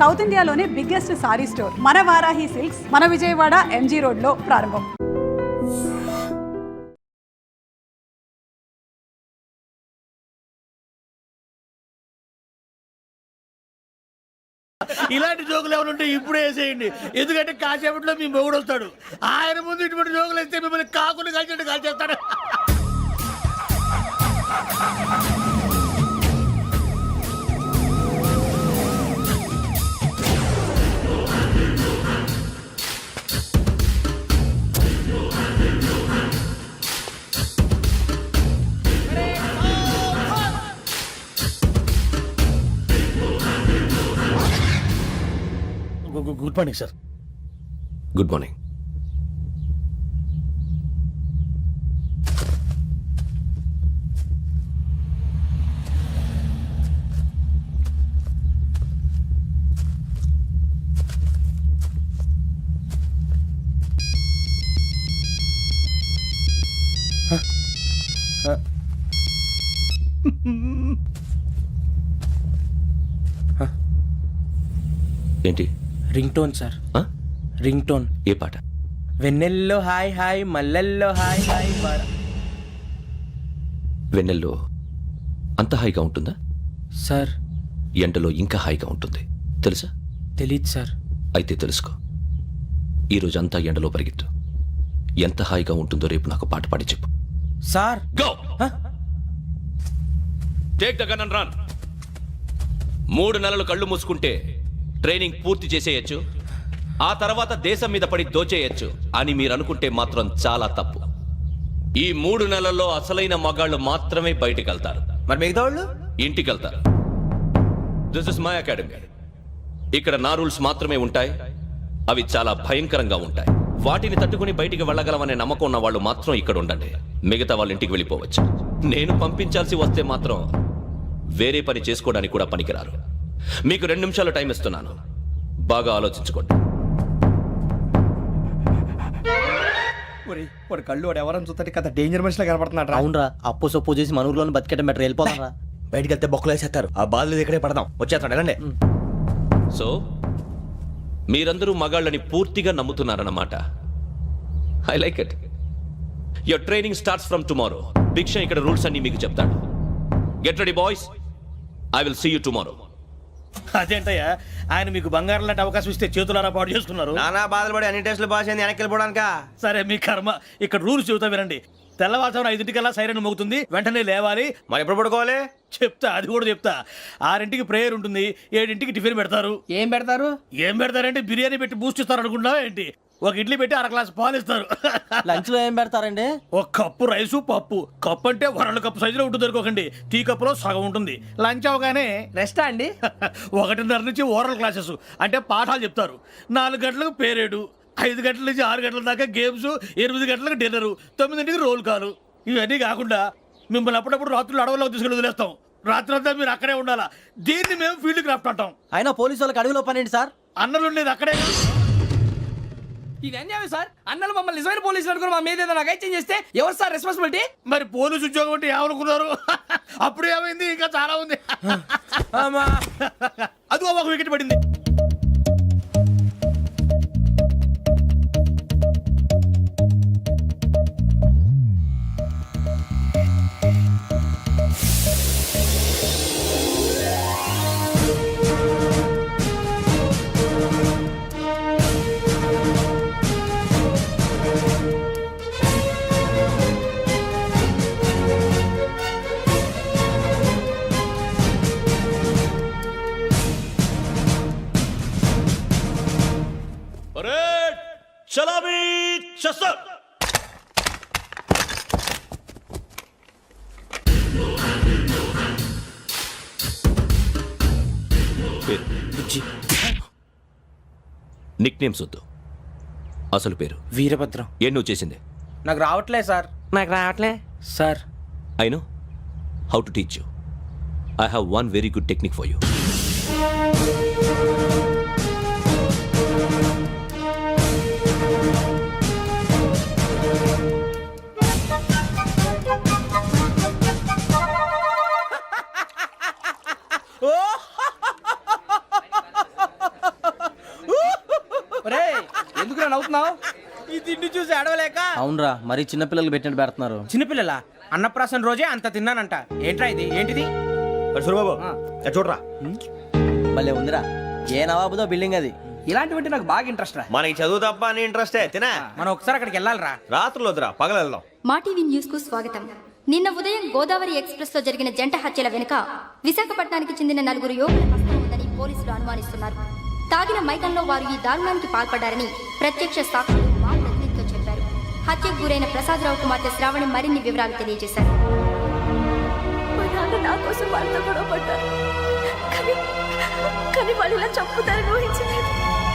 South ఇండియాలోనే biggest sorry store మన Varahi silks మన విజయవాడ ఎంజీ రోడ్లో ప్రారంభం. ఇలాంటి జోకులు ఎవరు ఉంటే ఇప్పుడు వేసేయండి, ఎందుకంటే కాసేపట్లో మీ మొగుడు వస్తాడు. ఆయన ముందు ఇటువంటి జోకులు వేస్తే మిమ్మల్ని కాకుండా కాల్చేట్టు కాల్చేస్తాడు. Good morning sir. Good morning. ఏంటి? Ring tone sir. Ring tone. ఏ పాట? వెన్నెల్లో హాయ్ హాయ్ మల్లెల్లో హాయ్ హాయ్. వెన్నెల్లో అంత హాయిగా ఉంటుందా సార్? ఎండలో ఇంకా హాయిగా ఉంటుంది తెలుసా? తెలీదు సార్. అయితే తెలుసుకో. ఈరోజు అంతా ఎండలో పరిగెత్తు. ఎంత హాయిగా ఉంటుందో రేపు నాకు పాట పాడి చెప్పు. Sir go. Take the gun and run. 3 నెలలు కళ్ళు మూసుకుంటే ట్రైనింగ్ పూర్తి చేసేయచ్చు, ఆ తర్వాత దేశం మీద పడి దోచేయచ్చు అని మీరు అనుకుంటే మాత్రం చాలా తప్పు. ఈ 3 నెలల్లో అసలైన మగాళ్ళు మాత్రమే బయటికి వెళ్తారు. మరి మిగతా వాళ్ళు ఇంటికి వెళ్తారు. This is my academy. ఇక్కడ నా రూల్స్ మాత్రమే ఉంటాయి. అవి చాలా భయంకరంగా ఉంటాయి. వాటిని తట్టుకుని బయటికి వెళ్ళగలమనే నమ్మకం ఉన్న వాళ్ళు మాత్రం ఇక్కడ ఉండండి. మిగతా వాళ్ళు ఇంటికి వెళ్ళిపోవచ్చు. నేను పంపించాల్సి వస్తే మాత్రం వేరే పని చేసుకోవడానికి కూడా పనికిరారు. మీకు 2 నిమిషాలు టైం ఇస్తున్నాను, బాగా ఆలోచించుకోండి. వాడు కళ్ళు వాడు ఎవరని చూస్తే కదా డేంజర్ మనిషిలో కనపడుతున్నాడు. అవునరా, అప్పు సొప్పు చేసి మన ఊర్లో బతికేయడం బెటర్. వెళ్ళిపోతారా? బయటికి వెళ్తే బొక్కలు వేసేస్తారు. ఆ బాధలు ఇక్కడే పడదాం. వచ్చేస్తాడు వెళ్ళండి. సో మీరందరూ మగాళ్ళని పూర్తిగా నమ్ముతున్నారన్నమాట. I like it. Your training starts from tomorrow. భిక్ష ఇక్కడ రూల్స్ అన్ని మీకు చెప్తాడు. Get ready boys, I will see you tomorrow. అదేంటయ్యా, ఆయన మీకు బంగారం లాంటి అవకాశం ఇస్తే చేతులారా పాటు చేసుకున్నారు. నానా బాధలు పడి అన్ని టెస్టులు పాస్ అయింది, వెనక్కి వెళ్ళిపోవడానికా? సరే మీ కర్మ. ఇక్కడ రూల్స్ చెబుతా వినండి. తెల్లవారుజామున 5 సైరన్ మోగుతుంది, వెంటనే లేవాలి. మరి ఎప్పుడు పడుకోవాలి చెప్తా, అది కూడా చెప్తా. 6 ప్రేయర్ ఉంటుంది, 7 టిఫిన్ పెడతారు. ఏం పెడతారు? ఏం పెడతారంటే బిర్యానీ పెట్టి బూస్ట్ ఇస్తారు అనుకుంటున్నావా ఏంటి? ఒక ఇడ్లీ పెట్టి 1 గ్లాస్ పాలు ఇస్తారు. లంచ్ లో ఏం పెడతారండి? ఒక కప్పు రైసు పప్పు. కప్పు అంటే 1/2 కప్పు సైజులో ఉంటుంది అనుకోకండి. టీ కప్పులో సగం ఉంటుంది. లంచ్ అవగానే రెస్టా అండి? 1:30 నుంచి ఓరల్ క్లాసెస్ అంటే పాఠాలు చెప్తారు. 4 గంటలకు పేరేడు, 5 గంటల నుంచి 6 గంటల దాకా గేమ్స్, 8 గంటలకు డిన్నరు, 9 రోల్ కాలు. ఇవన్నీ కాకుండా మిమ్మల్ని అప్పుడప్పుడు రాత్రులు అడవుల్లో తీసుకెళ్ళి వదిలేస్తాం. రాత్రంతా మీరు అక్కడే ఉండాలా. దీన్ని మేము ఫీల్డ్ క్రాఫ్ట్ అంటాం. అయినా పోలీసు వాళ్ళకి అడవిలో పని ఏంటి సార్? అన్నలు ఉండేది అక్కడే. ఇది అన్యాయం సార్. అన్నలు మమ్మల్ని నిజమైన పోలీసులు అనుకుని మా మీద ఏదైనా నగైత్యం చేస్తే ఎవరు సార్ రెస్పాన్సిబిలిటీ? మరి పోలీసు ఉద్యోగం అంటే ఏమనుకున్నారు? అప్పుడు ఏమైంది, ఇంకా చాలా ఉంది. అదిగో ఒక వికెట్ పడింది. చలామీ చసర్. నిక్ నేమ్స్ వద్దు, అసలు పేరు. వీరభద్రం. ఏం నువ్వు చేసింది? నాకు రావట్లే సార్. నాకు రావట్లే sir. I know how to teach you. I have one very good technique for you. ఎందుకు నవ్వుతున్నావు? ఈ తిండి చూసి అడవలేక. అవునరా మరి చిన్నపిల్లలు పెట్టినట్టు పెడుతున్నారు. చిన్నపిల్లల అన్నప్రాసన రోజే అంత తిన్నానంట. ఏంట్రా ఇది? ఏంటిది? సూరిబాబు చూడరా, భలే ఉందిరా. ఏ నవాబుదో బిల్డింగ్ అది. ఇలాంటివంటే నాకు బాగా ఇంట్రెస్ట్ రా. మనకి చదువు తప్ప అని ఇంట్రెస్టే తినా. మనం ఒకసారి అక్కడికి వెళ్ళాలిరా. రాత్రులు వద్దురా, పగలు వెళ్దాం. మా టీవీ న్యూస్ కు స్వాగతం. నిన్న ఉదయం గోదావరి ఎక్స్ప్రెస్ లో జరిగిన జంట హత్యల వెనుక విశాఖపట్నానికి చెందిన 4 యువకుల హస్తం ఉందని పోలీసులు అనుమానిస్తున్నారు. తాగిన మైకంలో వారు ఈ దారుణానికి పాల్పడ్డారని ప్రత్యక్ష సాక్షులు మా ప్రతినిధితో చెప్పారు. హత్యకు గురైన ప్రసాదరావు కుమార్తె శ్రావణి మరిన్ని వివరాలు తెలియజేశారు. నా కోసం వాళ్ళతో గొడవ పడ్డారు, కానీ వాళ్ళు ఇలా చంపుతారని ఊహించలేదు.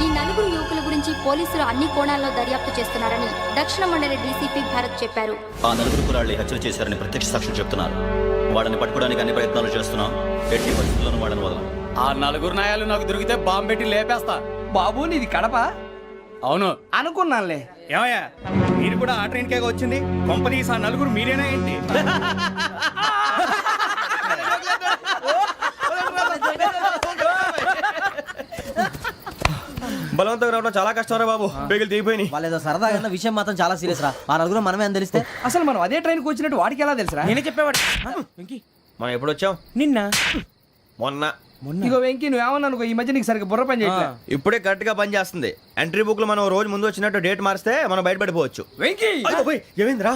ఈ 4 యువకుల గురించి పోలీసులు అన్ని కోణాల్లో దర్యాప్తు చేస్తున్నారని దక్షిణ మండలి డీసీపీ భరత్ చెప్పారు. ఆ 4 కురాళ్ళు హత్యలు చేశారని ప్రత్యక్ష సాక్షులు చెప్తున్నారు. వాళ్ళని పట్టుకోవడానికి అన్ని ప్రయత్నాలు చేస్తున్నాం. ఎట్టి పరిస్థితుల్లోనూ వాళ్ళని వదలం. ఆ 4 నాయాలు నాకు దొరికితే బాంబు పెట్టి లేపేస్తా. బాబు నీది కడప? అవును అనుకున్నానులే. ఏమయ్యా, మీరు కూడా ఆ ట్రైన్ కేగా వచ్చింది? కొంపదీసి ఆ 4 మీరేనా ఏంటి? బలవంతంగా రావడం చాలా కష్టం రా బాబు, బేగులు దిగిపోయినాయి. వాళ్ళేదో సరదాగా విషయం మాత్రం చాలా సీరియస్ రా. ఆ నలుగురు మనమే అని తెలిస్తే అసలు మనం అదే ట్రైన్కి వచ్చినట్టు వాడికి ఎలా తెలుసురా? నేనే చెప్పేవాడు. వెంకీ, మనం ఎప్పుడు వచ్చాం? నిన్న మొన్న. ఇగో వెంకీ నువ్వేమన్నా అనుకో, ఈ మధ్య నీకు సరిగ్గా బుర్ర పని చేయట్లేదు. ఇప్పుడే కరెక్ట్ గా పని చేస్తుంది. ఎంట్రీ బుక్ లో మనం రోజు ముందు వచ్చినట్టు డేట్ మారిస్తే మనం బయటపడిపోవచ్చు. వెంకీ ఏమైందిరా?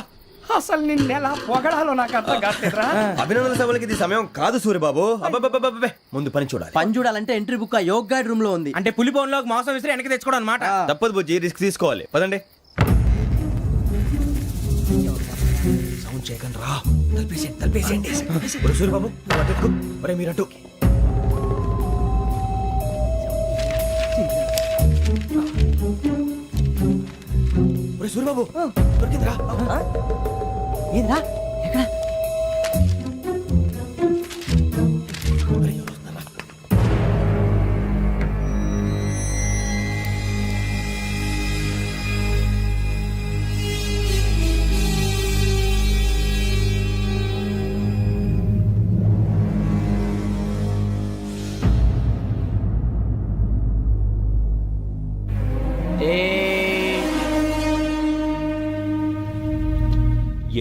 అసలు నిన్న ఎలా పొగడాలో నాకు అర్థం కావట్లేదురా. అభినందన సభలకి ఇది సమయం కాదు సూరిబాబు. అబ్బబ్బబ్బబ్బబ్బే, ముందు పని చూడాలి. పని చూడాలంటే ఎంట్రీ బుక్ ఆ యోగ్ గైడ్ రూమ్ లో ఉంది. అంటే పులి బోన్లోకి మాంసం విసిరి వెనక్కి తెచ్చుకోవడం అనమాట. తప్పదు బుజ్జి, రిస్క్ తీసుకోవాలి. పదండి. సౌండ్ చేయకండి రా. తలపేసేయండి. ఒరే సూరిబాబు, నువ్వు అటు ఎక్కు. ఒరే మీరటు. ఒరే సూరిబాబు, దొరికిందిరా. ఏంద్రా ఎక్కడ?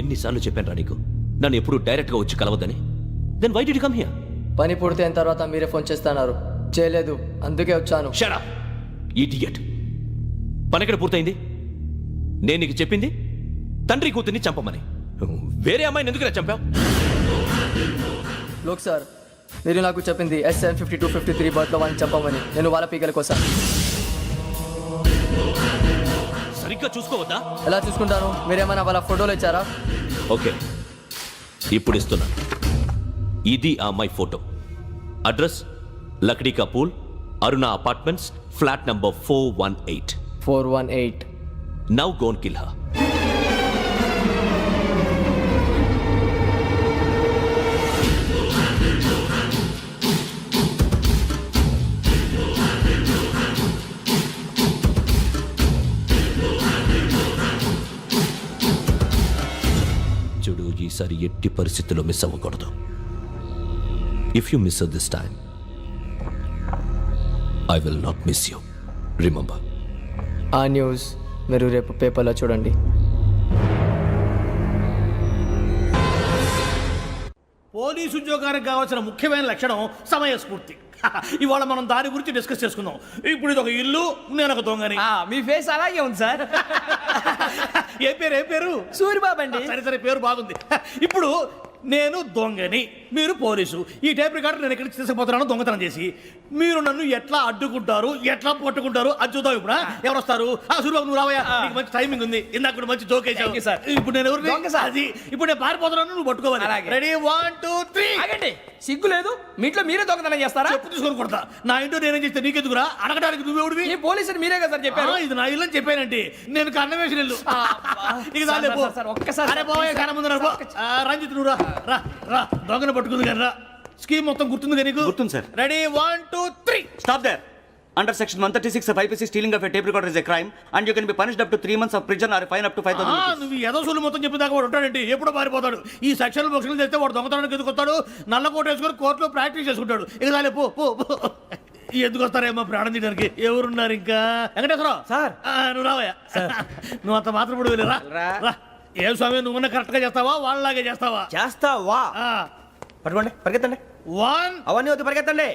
ఎన్నిసార్లు చెప్పాను నీకు నన్ను ఎప్పుడు డైరెక్ట్ గా వచ్చి కలవద్దని? Then why did you come here? పని పూర్తయిన తర్వాత మీరే ఫోన్ చేస్తున్నారు. చేయలేదు, అందుకే వచ్చాను. Shut up idiot. పని ఎక్కడ పూర్తయింది? నేను నీకు చెప్పింది తండ్రి కూతుర్ని చంపమని. వేరే అమ్మాయిని ఎందుకు చంపావు? లోక్ సార్, మీరు నాకు చెప్పింది SN 5253 బర్త్లో వాళ్ళని చంపమని. నేను వాళ్ళ పీకల కోసం. సరిగ్గా చూసుకోవద్దా? ఎలా చూసుకుంటాను? మీరేమైనా వాళ్ళ ఫోటోలు ఇచ్చారా? ఓకే, ఇప్పుడు ఇస్తున్నా. ఇది ఆ అమ్మాయి photo. Address Lakdi కపూల్, Aruna apartments, flat number 418. 418. Now go and kill her. చూడు, ఈసారి ఎట్టి పరిస్థితుల్లో మిస్ అవ్వకూడదు. If you miss this time I will not miss you. Remember. ఆ న్యూస్ మీరు రేపు పేపర్లో చూడండి. పోలీసు ఉద్యోగానికి కావాల్సిన ముఖ్యమైన లక్షణం సమయస్ఫూర్తి. ఇవాళ మనం దాని గురించి డిస్కస్ చేసుకుందాం. ఇప్పుడు ఇది ఒక ఇల్లు, నేను ఒక దొంగని. మీ ఫేస్ అలాగే ఉంది సార్. ఏ పేరు? సూరిబాబు అండి. సరే పేరు బాగుంది. ఇప్పుడు నేను దొంగని, మీరు పోలీసు. ఈ టైప్ రికార్డు నేను ఎక్కడికి తీసుకుపోతున్నాను దొంగతనం చేసి. మీరు నన్ను ఎట్లా అడ్డుకుంటారు, ఎట్లా పట్టుకుంటారు అది చూద్దాం. ఇప్పుడు ఎవరు వస్తారు? సూరిబాబు నువ్వు రావయ్యా, నీకు మంచి టైమింగ్ ఉంది. ఇందాక మంచి జోక్ వేసావు సార్. ఇప్పుడు నేను ఎవరు? అది ఇప్పుడు నేను పారిపోతున్నాను, నువ్వు పట్టుకోవాలి. రెడీ 1 2 3. ఆగండి, సిగ్గు లేదు? మీ ఇంట్లో మీరే దొంగతనం చేస్తారా? చెప్పు తీసుకొని కొడతా. నా ఇంట్లో నేనేం చేస్తే నీకెందుకురా? అడగడానికి నువ్వెవడివి? ఈ పోలీసులు మీరే కదా సార్ చెప్పారు. ఇది నా ఇల్లు అని చెప్పానండి. నేను కన్న వేసిన ఇల్లు. ఇక చాలే పో. అరే పోయే కన్న ముందు రంజిత్ నువ్వు రా రా. దొంగను పట్టుకుంది కానీ రా. స్కీమ్ మొత్తం గుర్తుంది కానీ నీకు? గుర్తుంది sir. Ready 1 2 3. Stop there. Under section 136 of IPC, stealing of a tape recorder is a crime and you can be punished up to 3 months of prison or a fine up to 5,000 rupees. నువ్వు ఏదో సూలు మొత్తం చెప్పిన దాకా వాడు ఉంటాడండి. ఎప్పుడో పారిపోతాడు. ఈ సెక్షన్ బుక్స్లు చేస్తే వాడు దొంగతనానికి ఎదుకొస్తాడు. నల్ల కోట వేసుకొని కోర్టులో ప్రాక్టీస్ చేసుకుంటాడు. ఇక చాలే పో పో. ఎందుకు వస్తారేమో ప్రాణం తీయడానికి ఎవరున్నారు ఇంకా వెంకటేశ్వరరావు సార్. నువ్వు రావయ్యా నువ్వు అంత మాత్రం ఇప్పుడు వెళ్ళి రా ఏం స్వామి నువ్వున్న కరెక్ట్ గా చేస్తావా వాళ్ళలాగే చేస్తావా చేస్తావా ఆ, పట్టుకోండి పరిగెత్తండి 1 అవన్నీ వద్దు పరిగెత్తండి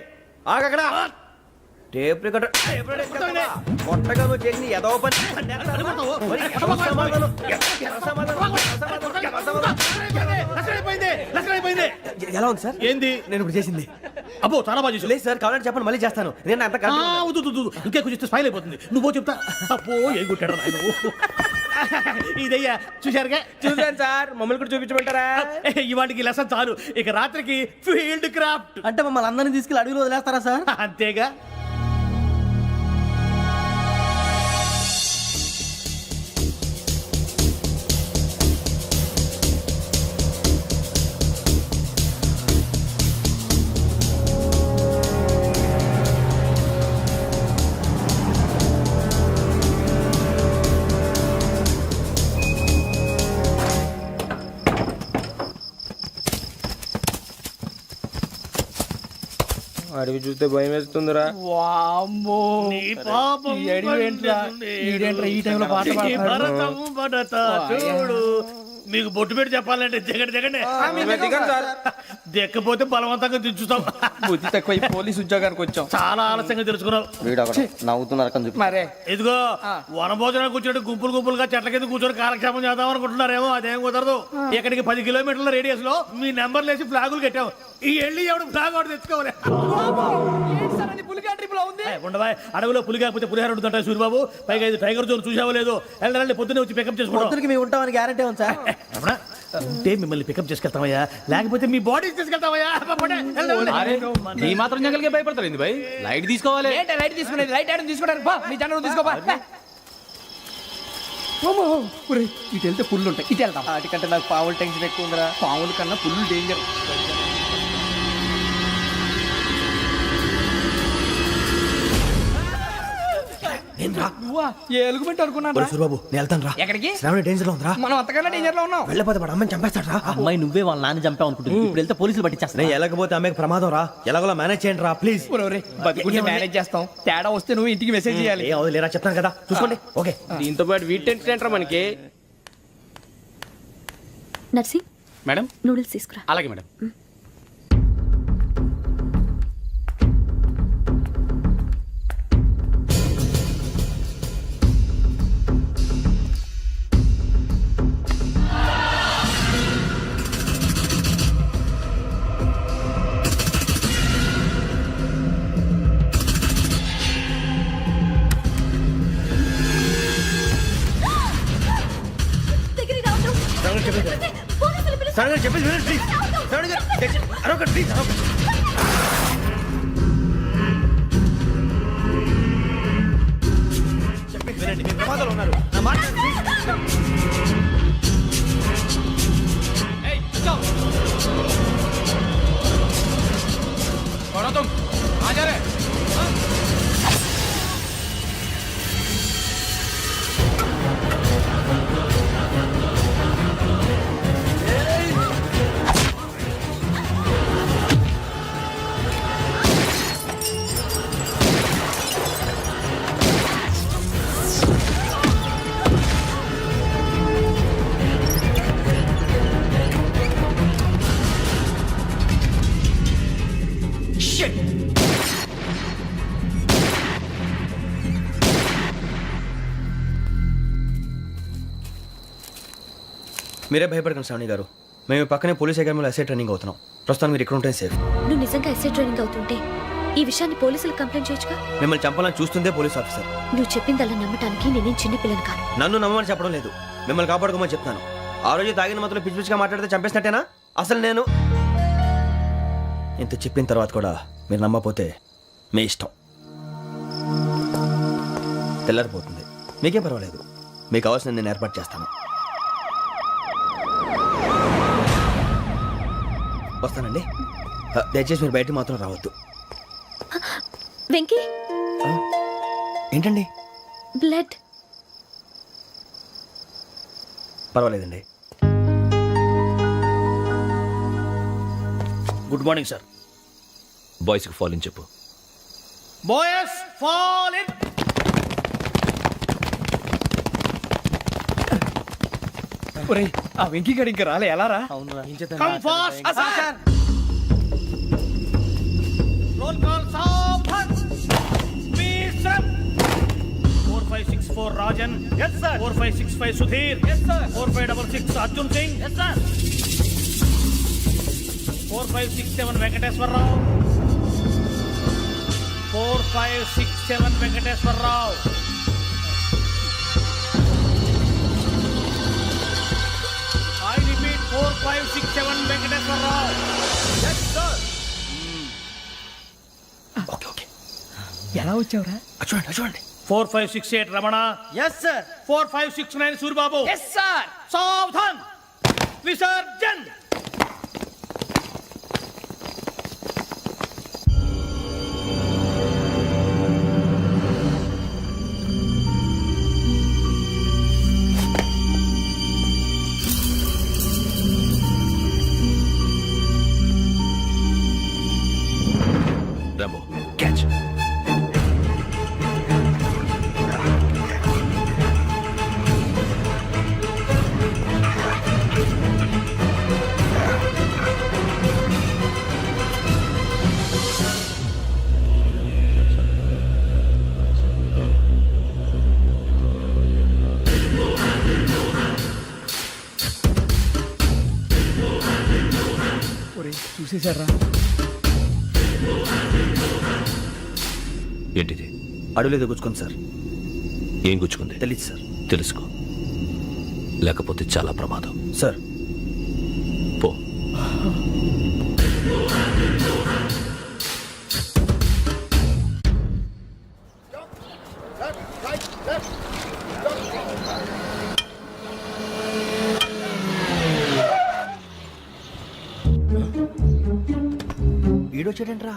ఆగక్కడ టేప్ రికార్డర్ కొత్తగా నువ్వు చేసిన ఏదో పని లక్షణమైపోయింది. ఎలా ఉంది సార్ ఏంది నేను ఇప్పుడు చేసింది అబ్బో చాలా బాగా చేసావు. లేదు సార్ కావాలంటే చెప్పండి మళ్ళీ చేస్తాను నేను అంత ఆ, వద్దు, వద్దు, వద్దు. ఇంకే కొంచెం స్మైల్ అయిపోతుంది నువ్వు చెప్తా అబ్బో ఏ కొట్టాడు నాయన ఇదయ్యా చూశారుగా చూసాను సార్ మమ్మల్ని కూడా చూపించమంటారా ఇవాటికి లెసన్ చాలు ఇక రాత్రికి ఫీల్డ్ క్రాఫ్ట్ అంటే మమ్మల్ని అందరినీ తీసుకెళ్ళి అడుగులో వదిలేస్తారా సార్? అంతేగా అడవి చూస్తే భయం వేస్తుందిరా వామ్మో నీ పాపం ఈ అడివి ఏంట్రా? ఈడేంట్రా ఈ టైంలో పాట నీ పాడుతున్నాడు? భరతం భరత చూడు మీకు బొట్టు పెట్టి చెప్పాలంటే దిగండి దిగండి దిక్కపోతే బలవంతంగా దించుతాం బుద్ధి తక్కువ ఈ పోలీస్ ఉద్యోగానికి వచ్చాం. చాలా ఆలస్యంగా తెలుసుకున్నావు వీడు ఒకడు నవ్వుతున్నారు కానీ చెప్పి. మరే ఇదిగో వనభోజనానికి కూర్చొని గుంపులు గుంపులుగా చెట్ల కింద కూర్చొని కాలక్షేపం చేద్దాం అనుకుంటున్నారేమో అదేం కుదరదు ఇక్కడికి 10 కిలోమీటర్ల రేడియస్ లో మీ నెంబర్లు వేసి ఫ్లాగులు కట్టాము ఈ వెళ్ళి ఎవడు ఫ్లాగ్ ఒకటి తెచ్చుకోవాలి పులిగా ట్రిప్ లో ఉంది. ఉండవా అడవిలో పులి కాకపోతే పులిహార ఉంటుంటా సూరిబాబు పైగా ఇది టైగర్ జోన్ చూసావో లేదో వెళ్ళండి పొద్దున్నే వచ్చి పికప్ చేసుకుంటాం పొద్దునకి మేము ఉంటామని గ్యారంటీ ఉంది సార్. అవునా? ఉంటే మిమ్మల్ని పికప్ చేసుకెళ్తామయ్యా లేకపోతే మీ బాడీ తీసుకెళ్తామయ్యా ఈ మాత్రం జంగల్కే భయపడతారు భయ్ లైట్ తీసుకోవాలి. ఏంటి లైట్ తీసుకునేది? లైట్ ఆడని తీసుకోవడానికి బా మీ జనం తీసుకోబా. ఇటు వెళ్తే పుల్లు ఉంటాయి ఇటు వెళ్తాం. వాటికంటే నాకు పావులు టెన్షన్ ఎక్కువ ఉందిరా. పాముల కన్నా పుల్లు డేంజర్. నువ్వా ఏ ఎలుగుబెట్టి అనుకున్నాను రా. సూరిబాబు నేను వెళ్తాను రా ఎక్కడికి? శ్రావణి డేంజర్ లో ఉందిరా మనం అంతకన్నా డేంజర్ లో ఉన్నాం. వెళ్ళపోతే వాడు అమ్మని చంపేస్తాడు రా అమ్మాయి నువ్వే వాళ్ళ నాన్న చంపావు అనుకుంటుంది. ఇప్పుడు వెళ్తే పోలీసులు పట్టించేస్తా. నేను వెళ్ళకపోతే అమ్మకి ప్రమాదం రా ఎలాగోలా మేనేజ్ చేయండి రా ప్లీజ్ ఒరేయ్, బతుకుంటే మేనేజ్ చేస్తాం. తేడా వస్తే నువ్వు ఇంటికి మెసేజ్ చేయాలి. ఏ అవదు లేరా చెప్తాను కదా చూసుకోండి ఓకే దీంతో పాటు వీటి టెంట్ ఏంట్రా మనకి. నర్సి మేడం నూడిల్స్ తీసుకురా. అలాగే మేడం. దగ్గరికి రావద్దు. పోలీసులు పిలుస్తారు. సడన్ గా చెప్పేసి వినండి ప్లీజ్ సడన్ గా అరొకటి ప్లీజ్ చెప్పేసి వినండి మీరు ప్రమాదాలు ఉన్నారు నా మాట ప్లీజ్ మీరే భయపడకండి శ్రావణి గారు మేము పక్కనే పోలీస్ అకాడమీలో ఎస్ఐ ట్రైనింగ్ అవుతున్నాం ప్రస్తుతం మీరు ఇక్కడ ఉంటే సేఫ్ నువ్వు నిజంగా ఎస్ఐ ట్రైనింగ్ అవుతుంటే ఈ విషయాన్ని పోలీసులకు కంప్లైంట్ చేయొచ్చుగా. మిమ్మల్ని చంపాలని చూస్తుందే పోలీస్ ఆఫీసర్ నువ్వు చెప్పిందల్లా నమ్మటానికి నేనేం చిన్న పిల్లని కాను. నన్ను నమ్మమని చెప్పడం లేదు మిమ్మల్ని కాపాడుకోమని చెప్తాను ఆ రోజు తాగిన మాత్రం పిచ్చి పిచ్చిగా మాట్లాడితే చంపేసినట్టేనా అసలు నేను ఇంత చెప్పిన తర్వాత కూడా మీరు నమ్మపోతే మీ ఇష్టం తెల్లారిపోతుంది మీకేం పర్వాలేదు మీకు కావాల్సిన నేను ఏర్పాటు చేస్తాను వస్తానండి దయచేసి మీరు బయటకు మాత్రం రావద్దు వెంకీ ఏంటండి బ్లడ్. పర్వాలేదండి గుడ్ మార్నింగ్ సార్ బాయ్స్కి ఫాలోని చెప్పు బాయ్స్ ఫాల్ ఇన్. ఒరేయ్ ఆ వెంకీ గడి ఇంకా రాలే ఎలా రా? Come fast. రోల్ కాల్ సావధాన్. Speed up. 4564 Rajan. yes sir. 4565 Sudheer. yes sir. 4566 Arjun Singh. yes sir. 4567 Venkateswararao. 4567 Venkateswararao. I repeat 4567 Venkateswararao. yes sir. Okay okay ఎలా వచ్చావురా? చూడండి చూడండి. 4568 Ramana. Yes sir. 4569 Suribabu. Yes sir. సావధాన్. విసర్జన్. Rambo catch. ఒరేయ్ చూసేశారా? ఏంటిది? అడవిలో గుచ్చుకోండి సార్. ఏం గుచ్చుకుంది? తెలీదు సార్. తెలుసుకో, లేకపోతే చాలా ప్రమాదం. సార్ పో. ఈడొచ్చాడంట్రా.